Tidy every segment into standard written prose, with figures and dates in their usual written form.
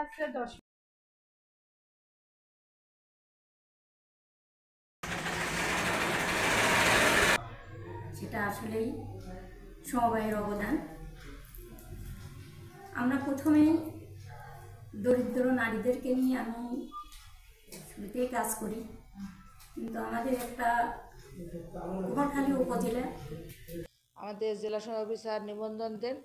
আছে 10। সেটা আসলেই সমবায়ের অবদান। আমরা প্রথমেই দরিদ্র নারীদেরকে নিয়ে আমি শুরুতেই কাজ করি, কিন্তু আমাদের একটা কুমারখালী উপজেলা আমাদের জেলা অফিসার নিবন্ধন দেন,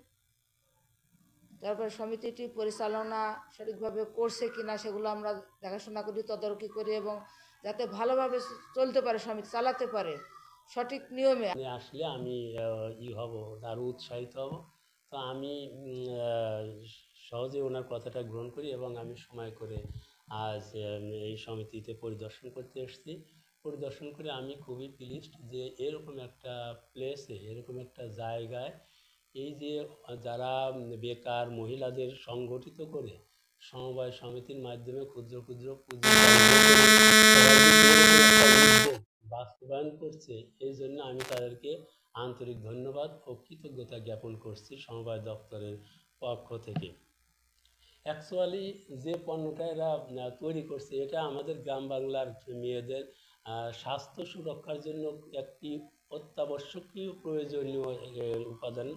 তারপরে সমিতিটি পরিচালনা সঠিকভাবে করছে কিনা সেগুলো আমরা দেখাশোনা করি, তদারকি করি এবং যাতে ভালোভাবে চলতে পারে, সমিতি চালাতে পারে সঠিক নিয়মে। আসলে আমি হব, আরও উৎসাহিত হব। তো আমি সহজে ওনার কথাটা গ্রহণ করি এবং আমি সময় করে আজ এই সমিতিতে পরিদর্শন করতে এসেছি। পরিদর্শন করে আমি খুবই প্লিজড যে এরকম একটা প্লেসে, এরকম একটা জায়গায় এই যে যারা বেকার মহিলাদের সংগঠিত করে সমবায় সমিতির মাধ্যমে ক্ষুদ্র ক্ষুদ্র পুঁজি বাস্তবায়ন করছে, এই জন্য আমি তাদেরকে আন্তরিক ধন্যবাদ ও কৃতজ্ঞতা জ্ঞাপন করছি সমবায় দপ্তরের পক্ষ থেকে। অ্যাকচুয়ালি যে পণ্যটা এরা তৈরি করছে, এটা আমাদের গ্রাম বাংলার মেয়েদের স্বাস্থ্য সুরক্ষার জন্য একটি অত্যাবশ্যকীয় প্রয়োজনীয় উপাদান,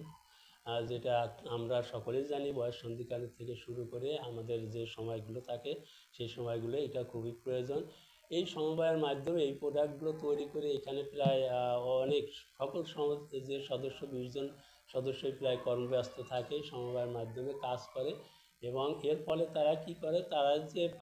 যেটা আমরা সকলেই জানি। বয়স সন্ধিকাল থেকে শুরু করে আমাদের যে সময়গুলো থাকে সেই সময়গুলো এটা খুবই প্রয়োজন। এই সমবায়ের মাধ্যমে এই প্রোডাক্টগুলো তৈরি করে এখানে প্রায় অনেক সকল যে সদস্য 20 জন সদস্যই প্রায় কর্মব্যস্ত থাকে, সমবায়ের মাধ্যমে কাজ করে এবং এর ফলে তারা কি করে, তারা যে